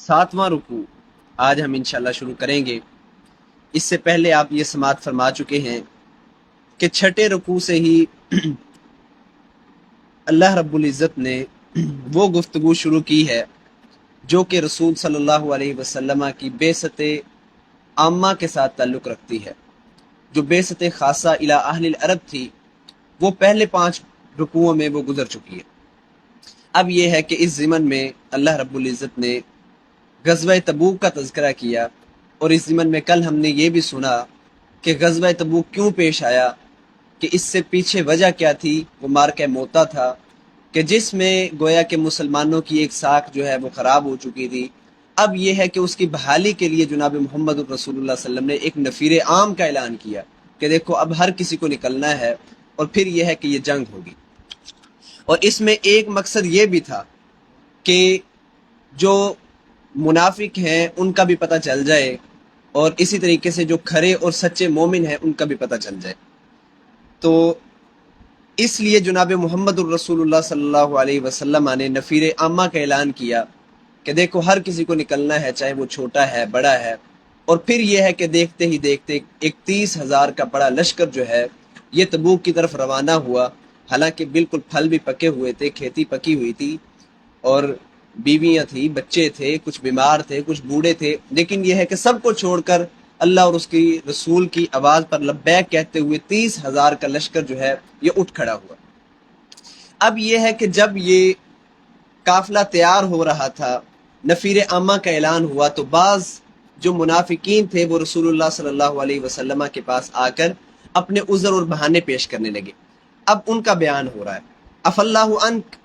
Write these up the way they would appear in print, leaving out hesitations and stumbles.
7واں رکوع آج ہم انشاءاللہ شروع کریں گے۔ اس سے پہلے آپ یہ سماعت فرما چکے ہیں کہ چھٹے رکوع سے ہی اللہ رب العزت نے وہ گفتگو شروع کی ہے جو کہ رسول صلی اللہ علیہ وسلم کی بعثت عامہ کے ساتھ تعلق رکھتی ہے۔ جو بعثت خاصہ الی اہل العرب تھی وہ پہلے 5 رکوعوں میں وہ گزر چکی ہے۔ اب یہ ہے کہ اس ضمن میں اللہ رب العزت نے غزوہ تبوک کا تذکرہ کیا، اور اس ضمن میں کل ہم نے یہ بھی سنا کہ غزوہ تبوک کیوں پیش آیا، کہ اس سے پیچھے وجہ کیا تھی۔ وہ مارکہ موتا تھا کہ جس میں گویا کہ مسلمانوں کی ایک ساکھ جو ہے وہ خراب ہو چکی تھی۔ اب یہ ہے کہ اس کی بحالی کے لیے جناب محمد رسول اللہ صلی اللہ علیہ وسلم نے ایک نفیر عام کا اعلان کیا کہ دیکھو اب ہر کسی کو نکلنا ہے، اور پھر یہ ہے کہ یہ جنگ ہوگی۔ اور اس میں ایک مقصد یہ بھی تھا کہ جو منافق ہیں ان کا بھی پتہ چل جائے، اور اسی طریقے سے جو کھرے اور سچے مومن ہیں ان کا بھی پتہ چل جائے۔ تو اس لیے جناب محمد الرسول اللہ صلی اللہ علیہ وسلم نے نفیر عامہ کا اعلان کیا کہ دیکھو ہر کسی کو نکلنا ہے، چاہے وہ چھوٹا ہے بڑا ہے۔ اور پھر یہ ہے کہ دیکھتے ہی دیکھتے 31,000 کا بڑا لشکر جو ہے یہ تبوک کی طرف روانہ ہوا۔ حالانکہ بالکل پھل بھی پکے ہوئے تھے، کھیتی پکی ہوئی تھی، اور بیویاں تھیں، بچے تھے، کچھ بیمار تھے، کچھ بوڑھے تھے، لیکن یہ ہے کہ سب کو چھوڑ کر اللہ اور اس کی رسول کی آواز پر لبیک کہتے ہوئے 30,000 کا لشکر جو ہے یہ اٹھ کھڑا ہوا۔ اب یہ ہے کہ جب یہ قافلہ تیار ہو رہا تھا، نفیر عامہ کا اعلان ہوا، تو بعض جو منافقین تھے وہ رسول اللہ صلی اللہ علیہ وسلم کے پاس آ کر اپنے عذر اور بہانے پیش کرنے لگے۔ اب ان کا بیان ہو رہا ہے، اف اللہ عنک،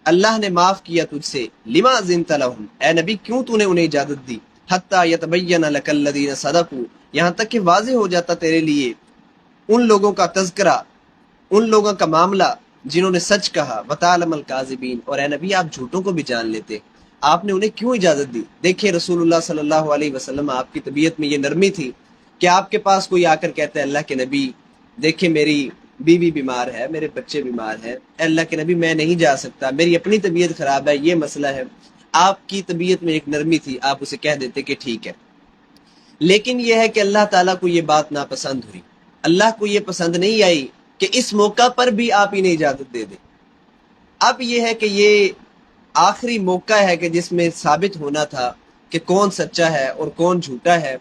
اللہ نے معاف کیا تجھ سے، لما ذنت لہم، اے نبی کیوں تو نے انہیں اجازت دی، حتی یتبین لک الذین صدقوا، یہاں تک کہ واضح ہو جاتا تیرے لیے ان لوگوں کا تذکرہ، ان لوگوں کا معاملہ جنہوں نے سچ کہا، وتعلم الکاذبین، اور اے نبی آپ جھوٹوں کو بھی جان لیتے۔ آپ نے انہیں کیوں اجازت دی؟ دیکھیں رسول اللہ صلی اللہ علیہ وسلم، آپ کی طبیعت میں یہ نرمی تھی کہ آپ کے پاس کوئی آ کر کہتا ہے اللہ کے نبی دیکھیں میری بیوی بیمار ہے، میرے بچے بیمار ہیں، اے اللہ کے نبی میں نہیں جا سکتا، میری اپنی طبیعت خراب ہے، یہ مسئلہ ہے۔ آپ کی طبیعت میں ایک نرمی تھی، آپ اسے کہہ دیتے کہ ٹھیک ہے۔ لیکن یہ ہے کہ اللہ تعالیٰ کو یہ بات ناپسند ہوئی، اللہ کو یہ پسند نہیں آئی کہ اس موقع پر بھی آپ انہیں اجازت دے دیں۔ اب یہ ہے کہ یہ آخری موقع ہے کہ جس میں ثابت ہونا تھا کہ کون سچا ہے اور کون جھوٹا ہے،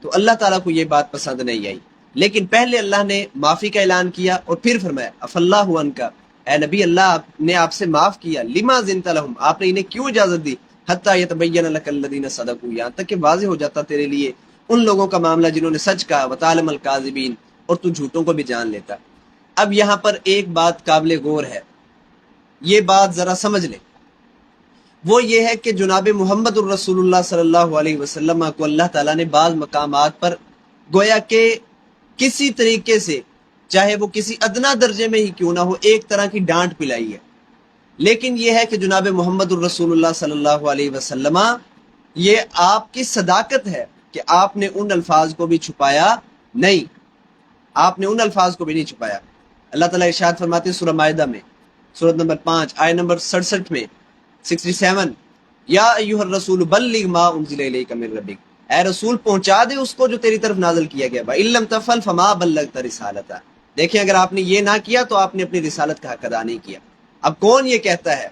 تو اللہ تعالیٰ کو یہ بات پسند نہیں آئی۔ لیکن پہلے اللہ نے معافی کا اعلان کیا، اور پھر فرمایا اف اللہ عنک، اے نبی اللہ نے آپ سے معاف کیا، لما ذنت لہم، آپ نے انہیں کیوں اجازت دی، حتی یتبین لک الذین صدقوا، یہاں تک کہ واضح ہو جاتا تیرے لیے ان لوگوں کا معاملہ جنہوں نے سچ کہا، وتعلم الکاذبین، اور تو جھوٹوں کو بھی جان لیتا۔ اب یہاں پر ایک بات قابل غور ہے، یہ بات ذرا سمجھ لیں، وہ یہ ہے کہ جناب محمد الرسول اللہ صلی اللہ علیہ وسلم کو اللہ تعالیٰ نے بعض مقامات پر گویا کہ کسی طریقے سے، چاہے وہ کسی ادنا درجے میں ہی کیوں نہ ہو، ایک طرح کی ڈانٹ پلائی ہے۔ لیکن یہ ہے کہ جناب محمد الرسول اللہ صلی اللہ علیہ وسلم، یہ آپ کی صداقت ہے کہ آپ نے ان الفاظ کو بھی چھپایا نہیں، آپ نے ان الفاظ کو بھی نہیں چھپایا۔ اللہ تعالیٰ ارشاد فرماتے ہیں سورہ مائدہ میں، سورۃ نمبر 5 آیت نمبر 67 میں، 67، یا ایھا الرسول بلغ ما انزل الیک من ربک، اے رسول پہنچا دے اس کو جو تیری طرف نازل کیا گیا، وَإِن لَّمْ تَفْعَلْ فَمَا بَلَّغْتَ رِسَالَتَهُ، دیکھیں اگر آپ نے یہ نہ کیا تو آپ نے اپنی رسالت کا حق ادا نہیں کیا۔ اب کون یہ کہتا ہے،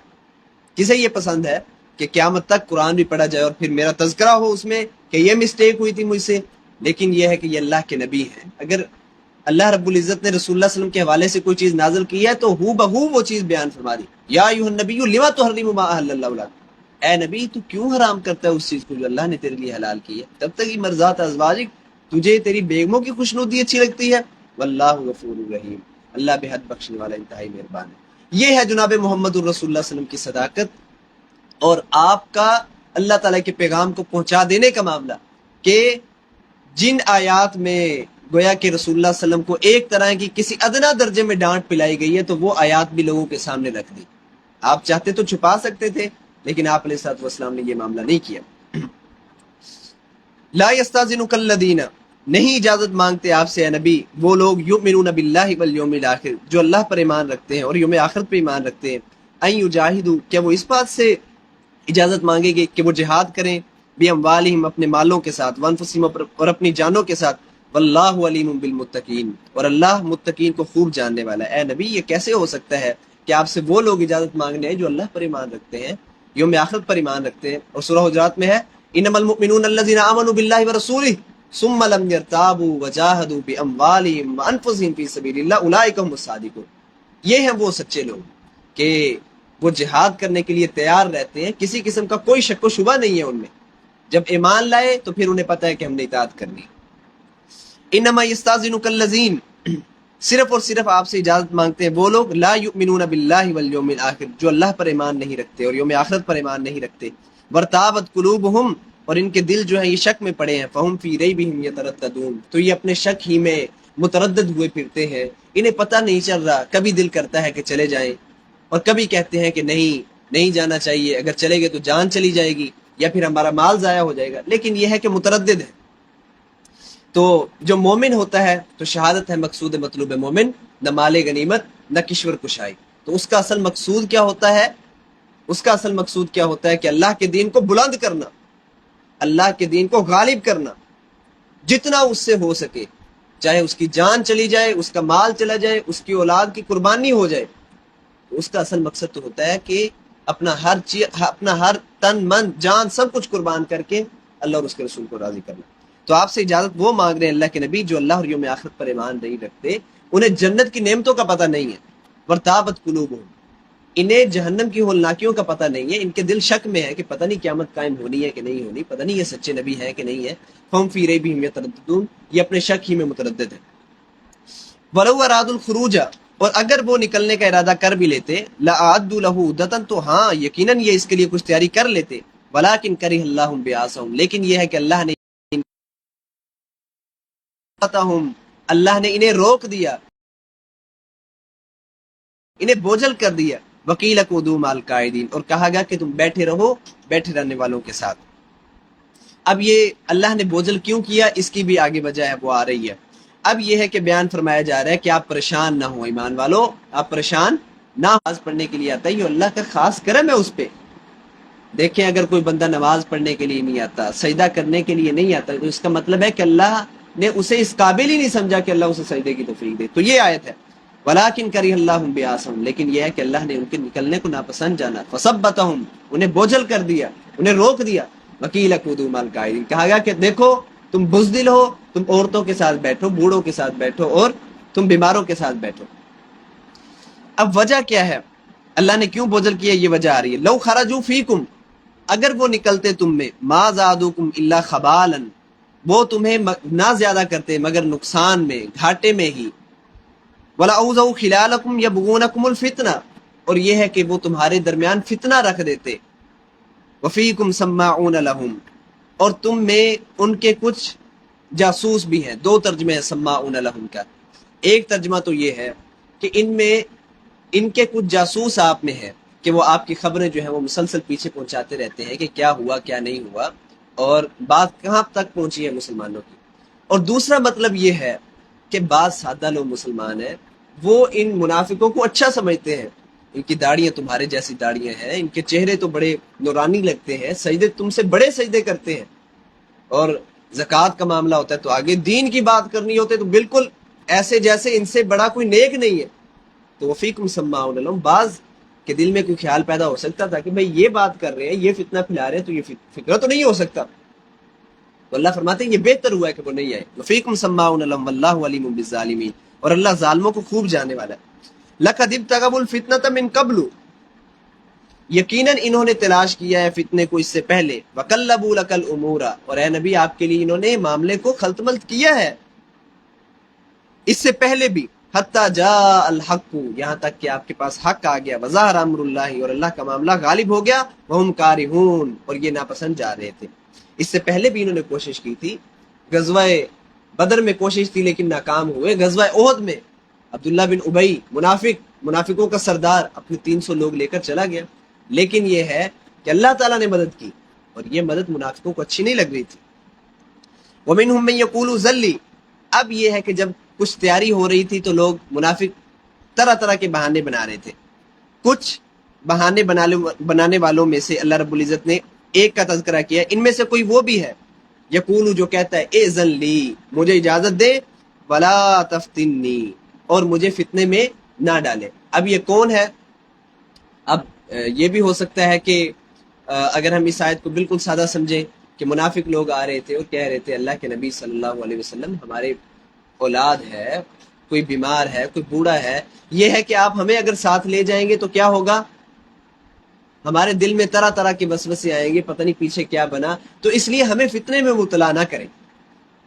کسے یہ پسند ہے کہ قیامت تک قرآن بھی پڑھا جائے اور پھر میرا تذکرہ ہو اس میں کہ یہ مسٹیک ہوئی تھی مجھ سے؟ لیکن یہ ہے کہ یہ اللہ کے نبی ہیں، اگر اللہ رب العزت نے رسول اللہ صلی اللہ علیہ وسلم کے حوالے سے کوئی چیز نازل کی ہے تو ہو بہو وہ چیز بیان فرما دی۔ یا ایھا النبی لما تحرم ما احل اللہ لک، اے نبی تو کیوں حرام کرتا ہے اس چیز کو جو اللہ نے تیرے لیے حلال کی ہے؟ تب تک یہ مرضات ازواجک، تجھے تیری بیگموں کی خوشنودی اچھی لگتی ہے، واللہ غفور الرحیم، اللہ بے حد بخشنے والا انتہائی مہربان ہے۔ یہ ہے جناب محمد الرسول اللہ صلی اللہ علیہ وسلم کی صداقت اور آپ کا اللہ تعالیٰ کے پیغام کو پہنچا دینے کا معاملہ، کہ جن آیات میں گویا کہ رسول اللہ صلی اللہ علیہ وسلم کو ایک طرح کی کسی ادنا درجے میں ڈانٹ پلائی گئی ہے، تو وہ آیات بھی لوگوں کے سامنے رکھ دی۔ آپ چاہتے تو چھپا سکتے تھے، لیکن آپ علیہ الصلوۃ والسلام نے یہ معاملہ نہیں کیا۔ لا یستاذنک الذین، نہیں اجازت مانگتے آپ سے اے نبی وہ لوگ، یؤمنون باللہ والیوم الاخر، جو اللہ پر ایمان رکھتے ہیں اور یوم آخرت پر ایمان رکھتے ہیں، ان یجاہدوا، کیا وہ اس بات سے اجازت مانگے گے کہ وہ جہاد کریں، بِأَمْوَالِهِمْ اپنے مالوں کے ساتھ، وَأَنفُسِهِمْ اور اپنی جانوں کے ساتھ، وَاللَّهُ عَلِيمٌ بِالْمُتَّقِينَ اور اللہ متقین کو خوب جاننے والا ہے۔ اے نبی یہ کیسے ہو سکتا ہے کہ آپ سے وہ لوگ اجازت مانگنے ہیں جو اللہ پر ایمان رکھتے ہیں، یوم آخرت پر ایمان رکھتے ہیں؟ اور سورہ حجرات میں ہے انما المؤمنون الذين آمنوا بالله ورسوله ثم لم يرتابوا وجاهدوا باموالهم وانفسهم في سبيل الله اولئك هم الصادقون۔ یہ ہیں وہ سچے لوگ کہ وہ جہاد کرنے کے لیے تیار رہتے ہیں، کسی قسم کا کوئی شک و شبہ نہیں ہے ان میں، جب ایمان لائے تو پھر انہیں پتہ ہے کہ ہم نے اطاعت کرنی۔ انما یستاذنک الذین، صرف اور صرف آپ سے اجازت مانگتے ہیں وہ لوگ لا یؤمنون باللہ والیوم الآخر، جو اللہ پر ایمان نہیں رکھتے اور یوم آخرت پر ایمان نہیں رکھتے، ورتابت قلوبہم اور ان کے دل جو ہیں یہ شک میں پڑے ہیں، فہم فی ریبہم یترددون تو یہ اپنے شک ہی میں متردد ہوئے پھرتے ہیں، انہیں پتہ نہیں چل رہا، کبھی دل کرتا ہے کہ چلے جائیں اور کبھی کہتے ہیں کہ نہیں جانا چاہیے، اگر چلے گئے تو جان چلی جائے گی یا پھر ہمارا مال ضائع ہو جائے گا، لیکن یہ ہے کہ متردد ہے۔ تو جو مومن ہوتا ہے تو شہادت ہے مقصود مطلوب مومن، نہ مال غنیمت نہ کشور کشائی۔ تو اس کا اصل مقصود کیا ہوتا ہے؟ اس کا اصل مقصود کیا ہوتا ہے کہ اللہ کے دین کو بلند کرنا، اللہ کے دین کو غالب کرنا، جتنا اس سے ہو سکے، چاہے اس کی جان چلی جائے، اس کا مال چلا جائے، اس کی اولاد کی قربانی ہو جائے۔ اس کا اصل مقصد تو ہوتا ہے کہ اپنا ہر تن من جان سب کچھ قربان کر کے اللہ اور اس کے رسول کو راضی کرنا۔ تو آپ سے اجازت وہ مانگ رہے ہیں اللہ کے نبی جو اللہ اور یوم آخرت پر ایمان نہیں رکھتے، انہیں جنت کی نعمتوں کا پتہ نہیں ہے، ورتابت قلوبہم انہیں جہنم کی ہولناکیوں کا پتہ نہیں ہے، ان کے دل شک میں ہے کہ پتہ نہیں قیامت قائم ہونی ہے کہ نہیں ہونی، پتہ نہیں یہ سچے نبی ہے کہ نہیں ہے، فہم فی ریبہم یترددون یہ اپنے شک ہی میں متردد ہے۔ وَلَوْ أَرَادُوا الْخُرُوجَ اور اگر وہ نکلنے کا ارادہ کر بھی لیتے، لَأَعَدُّوا لَهُ عُدَّةً تو ہاں یقیناً یہ اس کے لیے کچھ تیاری کر لیتے، وَلَٰكِنْ كَرِهَ اللَّهُ بِعَاثَهُمْ لیکن یہ ہے کہ اللہ نے انہیں روک دیا، انہیں بوجھل کر دیا۔ وَقِيلَ اقْعُدُوا مَعَ الْقَاعِدِينَ اور کہا گیا کہ تم بیٹھے رہو بیٹھے رہنے والوں کے ساتھ۔ اب یہ اللہ نے بوجھل کیوں کیا اس کی بھی آگے وجہ ہے، وہ آ رہی ہے۔ اب یہ ہے کہ بیان فرمایا جا رہا ہے کہ آپ پریشان نہ ہوں ایمان والو، آپ پریشان نہ نماز پڑھنے کے لیے آتا ہے، یہ اللہ کا خاص کرم ہے اس پہ۔ دیکھیں اگر کوئی بندہ نماز پڑھنے کے لیے نہیں آتا، سجدہ کرنے کے لیے نہیں آتا، تو اس کا مطلب ہے کہ اللہ نے اسے اس قابل ہی نہیں سمجھا کہ اللہ اسے سجدے کی توفیق دے۔ تو یہ آیت ہے وَلَٰكِنْ كَرِهَ اللَّهُ بِعَاثَهُمْ لیکن یہ ہے کہ اللہ نے ان کے نکلنے کو ناپسند جانا، فَثَبَّتَهُمْ انہیں بوجھل کر دیا، انہیں روک دیا۔ وَقِيلَ اقْعُدُوا مَعَ الْقَاعِدِينَ کہا گیا کہ دیکھو تم بزدل ہو، تم عورتوں کے ساتھ بیٹھو، بوڑھوں کے ساتھ بیٹھو اور تم بیماروں کے ساتھ بیٹھو۔ اب وجہ کیا ہے؟ اللہ نے کیوں بوجھل کیا یہ وجہ آ رہی ہے۔ لَوْ خَرَجُوا فِيكُمْ اگر وہ نکلتے تم میں، مَا زَادُوكُمْ إِلَّا خَبَالًا وہ تمہیں نہ زیادہ کرتے مگر نقصان میں، گھاٹے میں ہی۔ وَلَأَوْضَعُوا خِلَالَكُمْ يَبْغُونَكُمُ الْفِتْنَةَ اور یہ ہے کہ وہ تمہارے درمیان فتنہ رکھ دیتے۔ وَفِيكُمْ سَمَّاعُونَ لَهُمْ اور تم میں ان کے کچھ جاسوس بھی ہیں۔ دو ترجمے ہیں سماعون لہم کا، ایک ترجمہ تو یہ ہے کہ ان کے کچھ جاسوس آپ میں ہیں کہ وہ آپ کی خبریں جو ہیں وہ مسلسل پیچھے پہنچاتے رہتے ہیں کہ کیا ہوا کیا نہیں ہوا اور بات کہاں تک پہنچی ہے مسلمانوں کی۔ اور دوسرا مطلب یہ ہے کہ بعض سادہ لوگ مسلمان ہیں، وہ ان منافقوں کو اچھا سمجھتے ہیں، ان کی داڑیاں تمہارے جیسی داڑیاں ہیں، ان کے چہرے تو بڑے نورانی لگتے ہیں، سجدے تم سے بڑے سجدے کرتے ہیں، اور زکوٰۃ کا معاملہ ہوتا ہے تو آگے دین کی بات کرنی ہوتی ہے تو بالکل ایسے جیسے ان سے بڑا کوئی نیک نہیں ہے۔ تو وفیکم سماعون لہم بعض کے دل میں کوئی خیال پیدا ہو سکتا تھا کہ بھئی یہ بات کر رہے ہیں، یہ فتنہ پھیلا رہے ہیں تو یہ فکرہ تو نہیں ہو سکتا، تو اللہ فرماتے ہیں یہ بہتر ہوا ہے کہ وہ نہیں آئے۔ وفیکم سماعون لہم واللہ علیم بالظالمین اور اللہ ظالموں کو خوب جاننے والا ہے۔ لقد ابتغوا الفتنة من قبل یقیناً انہوں نے تلاش کیا ہے فتنے کو اس سے پہلے، وَقَلَّبُوا لَكَ الْأُمُورَ اور اے نبی آپ کے لیے انہوں نے معاملے کو خلط ملط کیا ہے اس سے پہلے بھی، حَتَّى جَاءَ الْحَقُّ یہاں تک کہ آپ کے پاس حق آ گیا، وَظَهَرَ أَمْرُ اللَّهِ اور اللہ کا معاملہ غالب ہو گیا، وَهُمْ كَارِهُونَ اور یہ ناپسند جا رہے تھے۔ اس سے پہلے بھی انہوں نے کوشش کی تھی، غزوہ بدر میں کوشش تھی لیکن ناکام ہوئے، غزوہ احد میں عبداللہ بن ابی منافقوں کا سردار اپنے 300 لوگ لے کر چلا گیا، لیکن یہ ہے کہ اللہ تعالیٰ نے مدد کی اور یہ مدد منافقوں کو اچھی نہیں لگ رہی تھی۔ وَمِنْهُمْ مَنْ يَقُولُ ذَلِّ اب یہ ہے کہ جب کچھ تیاری ہو رہی تھی تو لوگ منافق طرح طرح کے بہانے بنا رہے تھے، کچھ بہانے بنانے والوں میں سے اللہ رب العزت نے ایک کا تذکرہ کیا، ان میں سے کوئی وہ بھی ہے یقول جو کہتا ہے اذن لی، مجھے اجازت دے، ولا تفتنی، اور مجھے فتنے میں نہ ڈالے۔ اب یہ کون ہے؟ اب یہ بھی ہو سکتا ہے کہ اگر ہم اس آیت کو بالکل سادہ سمجھیں کہ منافق لوگ آ رہے تھے اور کہہ رہے تھے اللہ کے نبی صلی اللہ علیہ وسلم ہمارے اولاد ہے، کوئی بیمار ہے، کوئی بوڑھا ہے، یہ ہے کہ آپ ہمیں اگر ساتھ لے جائیں گے تو کیا ہوگا؟ ہمارے دل میں طرح طرح کے وسوسے آئیں گے، پتہ نہیں پیچھے کیا بنا، تو اس لیے ہمیں فتنے میں مبتلا نہ کریں۔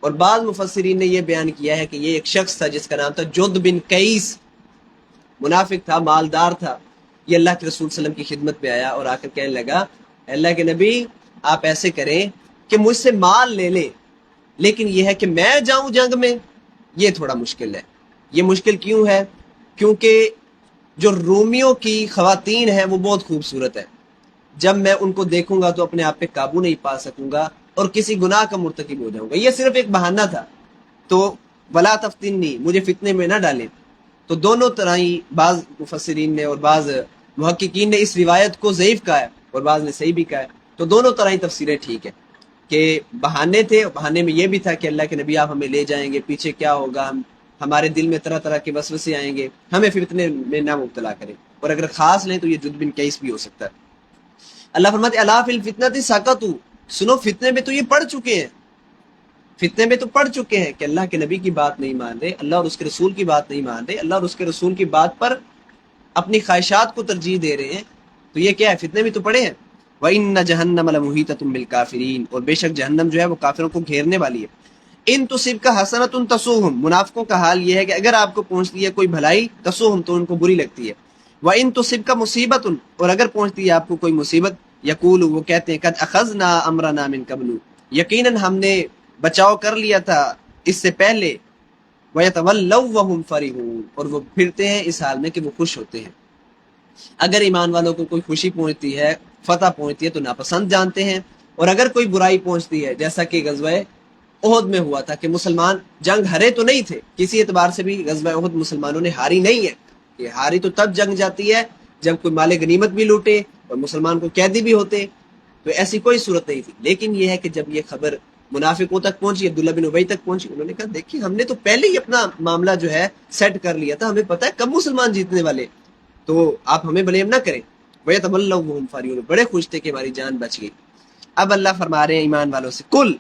اور بعض مفسرین نے یہ بیان کیا ہے کہ یہ ایک شخص تھا جس کا نام تھا جد بن قیس، منافق تھا، مالدار تھا، یہ اللہ کے رسول صلی اللہ علیہ وسلم کی خدمت میں آیا اور آ کر کہنے لگا اللہ کے نبی آپ ایسے کریں کہ مجھ سے مال لے لیں، لیکن یہ ہے کہ میں جاؤں جنگ میں، یہ تھوڑا مشکل ہے۔ یہ مشکل کیوں ہے؟ کیونکہ جو رومیوں کی خواتین ہیں وہ بہت خوبصورت ہے، جب میں ان کو دیکھوں گا تو اپنے آپ پہ قابو نہیں پا سکوں گا اور کسی گناہ کا مرتکب ہو جاؤں گا۔ یہ صرف ایک بہانہ تھا، تو ولا تفتنی، مجھے فتنے میں نہ ڈالیں۔ تو دونوں طرح ہی بعض مفسرین نے اور بعض محققین نے اس روایت کو ضعیف کہا ہے اور بعض نے صحیح بھی کہا ہے، تو دونوں طرح ہی تفسیریں ٹھیک ہے کہ بہانے تھے، بہانے میں یہ بھی تھا کہ اللہ کے نبی آپ ہمیں لے جائیں گے، پیچھے کیا ہوگا، ہمارے دل میں طرح طرح کے وسوسے آئیں گے، ہمیں فتنے میں نہ مبتلا کریں۔ اور اگر خاص لیں تو یہ جد بن قیس بھی ہو سکتا ہے۔ اللہ فرماتے الا فی الفتنۃ سقطوا، سنو فتنے میں تو یہ پڑ چکے ہیں، فتنے میں تو پڑ چکے ہیں کہ اللہ کے نبی کی بات نہیں مان رہے، اللہ اور اس کے رسول کی بات نہیں مان رہے، اللہ اور اس کے رسول کی بات پر اپنی خواہشات کو ترجیح دے رہے ہیں، تو یہ کیا ہے؟ فتنے میں تو پڑے ہیں۔ وَإِنَّ جَهَنَّمَ لَمُحِيطَةٌ بِالْكَافِرِينَ، اور بے شک جہنم جو ہے وہ کافروں کو گھیرنے والی ہے۔ ان تصبک حسنۃ تسؤہم، منافقوں کا حال یہ ہے کہ اگر آپ کو پہنچتی ہے کوئی بھلائی تسؤہم تو ان کو بری لگتی ہے۔ وَإِن تُصِبْكَ مُصِيبَةٌ، اور اگر پہنچتی ہے آپ کو کوئی مصیبت، یقول، وہ کہتے ہیں قد اخذنا امرنا من قبل، یقیناً ہم نے بچاؤ کر لیا تھا اس سے پہلے، وَيَتَوَلَّوْا وَهُمْ فَرِحُونَ، اور وہ پھرتے ہیں اس حال میں کہ وہ خوش ہوتے ہیں۔ اگر ایمان والوں کو کوئی خوشی پہنچتی ہے، فتح پہنچتی ہے تو ناپسند جانتے ہیں، اور اگر کوئی برائی پہنچتی ہے جیسا کہ غزوہ احد میں ہوا تھا کہ مسلمان جنگ ہرے تو نہیں تھے، کسی اعتبار سے بھی غزوہ احد مسلمانوں نے ہاری نہیں ہے، کہ ہاری تو تب جنگ جاتی ہے جب کوئی مال غنیمت بھی لوٹے اور مسلمان کو قیدی بھی ہوتے، تو ایسی کوئی صورت نہیں تھی۔ لیکن یہ ہے کہ جب یہ خبر منافقوں تک پہنچی، عبداللہ بن ابی تک پہنچی، انہوں نے کہا دیکھیے ہم نے تو پہلے ہی اپنا معاملہ جو ہے سیٹ کر لیا تھا، ہمیں پتہ ہے کب مسلمان جیتنے والے، تو آپ ہمیں بلیم نہ کریں۔ وَيَتَوَلَّوْا وَهُمْ فَرِحُونَ، بڑے خوش تھے کہ ہماری جان بچ گئی۔ اب اللہ فرما رہے ہیں ایمان والوں سے، کل،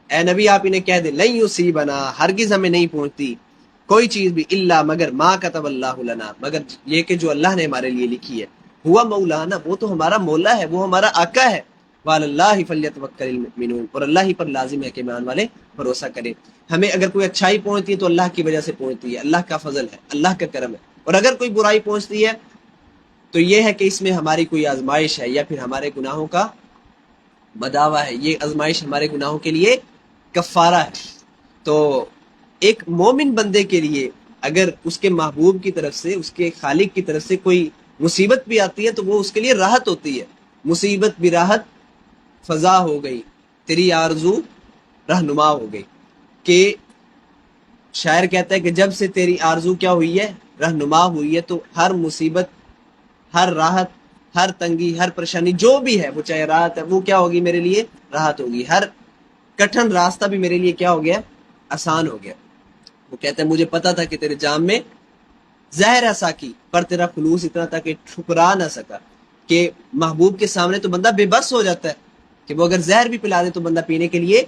اے نبی آپ انہیں کہہ دیں، لن یصیبنا، ہرگز ہمیں نہیں پہنچتی کوئی چیز بھی، الا مگر ما کتب اللہ لنا، مگر یہ کہ جو اللہ نے ہمارے لیے لکھی ہے، ہوا مولانا، وہ تو ہمارا مولا ہے، وہ ہمارا آقا ہے، وعلی اللہ فلیتوکل المؤمنون، اور اللہ ہی پر لازم ہے کہ ایمان والے بھروسہ کریں۔ ہمیں اگر کوئی اچھائی پہنچتی ہے تو اللہ کی وجہ سے پہنچتی ہے، اللہ کا فضل ہے، اللہ کا کرم ہے، اور اگر کوئی برائی پہنچتی ہے تو یہ ہے کہ اس میں ہماری کوئی آزمائش ہے یا پھر ہمارے گناہوں کا بداوا ہے، یہ آزمائش ہمارے گناہوں کے لیے کفارہ ہے۔ تو ایک مومن بندے کے لیے اگر اس کے محبوب کی طرف سے، اس کے خالق کی طرف سے کوئی مصیبت بھی آتی ہے تو وہ اس کے لیے راحت ہوتی ہے، مصیبت بھی راحت فضا ہو گئی، تیری آرزو رہنما ہو گئی، کہ شاعر کہتا ہے کہ جب سے تیری آرزو کیا ہوئی ہے؟ رہنما ہوئی ہے، تو ہر مصیبت، ہر راحت، ہر تنگی، ہر پریشانی جو بھی ہے، وہ چاہے راحت ہے، وہ کیا ہوگی میرے لیے؟ راحت ہوگی، ہر کٹھن راستہ بھی میرے لیے کیا ہو گیا؟ آسان ہو گیا۔ وہ کہتے ہیں مجھے پتا تھا کہ تیرے جام میں زہر ہے ساکی، پر تیرا خلوص اتنا تھا کہ ٹھکرا نہ سکا، کہ محبوب کے سامنے تو بندہ بے بس ہو جاتا ہے کہ وہ اگر زہر بھی پلا دے تو بندہ پینے کے لیے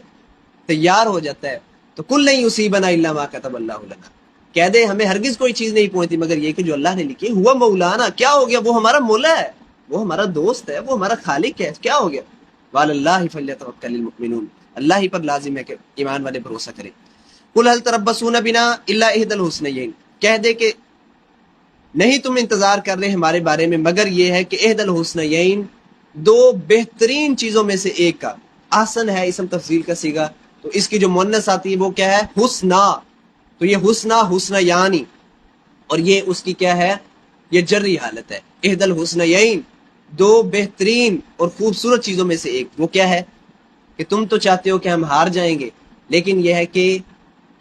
تیار ہو جاتا ہے۔ تو کل نہیں یصیبنا الا ما کتب اللہ لنا، کہہ دے ہمیں ہرگز کوئی چیز نہیں پہنچتی مگر یہ کہ جو اللہ نے لکھی، ہوا مولانا، کیا ہو گیا؟ وہ ہمارا مولا ہے، وہ ہمارا دوست ہے، وہ ہمارا خالق ہے، کیا ہو گیا؟ وعلی اللہ فلیتوکل المؤمنون، اللہ ہی پر لازم ہے کہ ایمان والے بھروسہ کریں۔ قل هل تربصون بنا الا احدى الحسنيين، کہہ دے کہ نہیں تم انتظار کر رہے ہمارے بارے میں مگر یہ ہے کہ احد الحسنیین، دو بہترین چیزوں میں سے ایک کا، احسن ہے اسم تفضیل کا صیغہ، تو اس کی جو مؤنث آتی ہے وہ کیا ہے؟ حسنا، تو یہ حسنا، حسنا یعنی، اور یہ اس کی کیا ہے؟ یہ جری حالت ہے، احد الحسنیین، دو بہترین اور خوبصورت چیزوں میں سے ایک، وہ کیا ہے؟ کہ تم تو چاہتے ہو کہ ہم ہار جائیں گے، لیکن یہ ہے کہ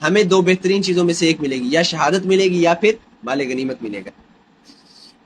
ہمیں دو بہترین چیزوں میں سے ایک ملے گی، یا شہادت ملے گی یا پھر مال غنیمت ملے گا۔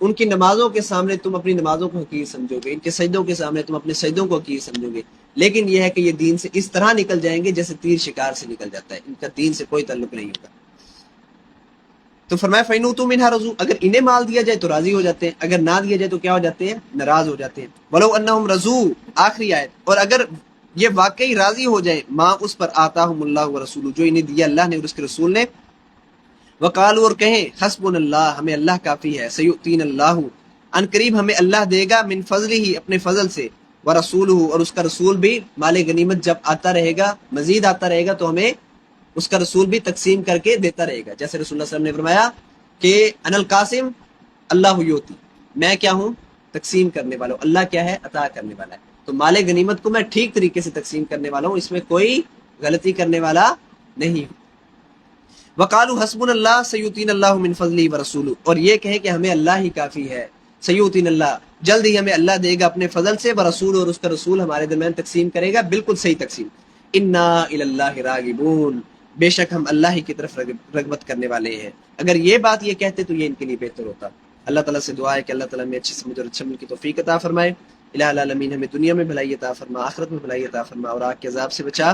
ان کی نمازوں کے سامنے تم اپنی نمازوں کو حقیر سمجھو گے، ان کے سجدوں کے سامنے تم اپنے سجدوں کو حقیر سمجھو گے، لیکن یہ ہے کہ یہ دین سے اس طرح نکل جائیں گے جیسے تیر شکار سے نکل جاتا ہے، ان کا دین سے کوئی تعلق نہیں ہوگا۔ تو فرمایا فَإِنْ مِنْهَا رَضُوا، اگر انہیں مال دیا جائے تو راضی ہو جاتے ہیں، اگر نہ دیا جائے تو کیا ہو جاتے ہیں؟ ناراض ہو جاتے ہیں۔ وَلَوْ أَنَّهُمْ رَضُوا، آخری آیت، اور اگر یہ واقعی راضی ہو جائیں ماں اس پر آتاہم اللہ ورسولہ، جو انہیں دیا اللہ نے اور اس کے رسول نے، وقالوا، اور کہیں حسبنا اللہ، ہمیں اللہ کافی ہے، سیؤتین اللہ، ان قریب ہمیں اللہ دے گا، من فضلہ، اپنے فضل سے، ورسولہ، اور اس کا رسول بھی، مال غنیمت جب آتا رہے گا، مزید آتا رہے گا، تو ہمیں اس کا رسول بھی تقسیم کر کے دیتا رہے گا، جیسے رسول اللہ صلی اللہ علیہ وسلم نے فرمایا کہ انا القاسم اللہ یوتی، میں کیا ہوں؟ تقسیم کرنے والا ہوں، اللہ کیا ہے؟ عطا کرنے والا ہے، تو مال غنیمت کو میں ٹھیک طریقے سے تقسیم کرنے والا ہوں، اس میں کوئی غلطی کرنے والا نہیں ہوں۔ وقالوا حسبنا اللہ سیؤتین اللہ من فضلہ ورسولہ، اور یہ کہے کہ ہمیں اللہ ہی کافی ہے، سیؤتین اللہ، جلد ہی ہمیں اللہ دے گا اپنے فضل سے، ورسول، اور اس کا رسول ہمارے درمیان تقسیم کرے گا، بالکل صحیح تقسیم۔ انا الی اللہ راغبون، بے شک ہم اللہ ہی کی طرف رغبت کرنے والے ہیں۔ اگر یہ بات یہ کہتے تو یہ ان کے لیے بہتر ہوتا۔ اللہ تعالیٰ سے دعا ہے کہ اللہ تعالیٰ ہمیں اچھی سمجھ اور اچھا عمل کی توفیق عطا فرمائے۔ الہ العالمین ہمیں دنیا میں بھلائی عطا فرما، آخرت میں بھلائی عطا فرما، اور آگ کے عذاب سے بچا۔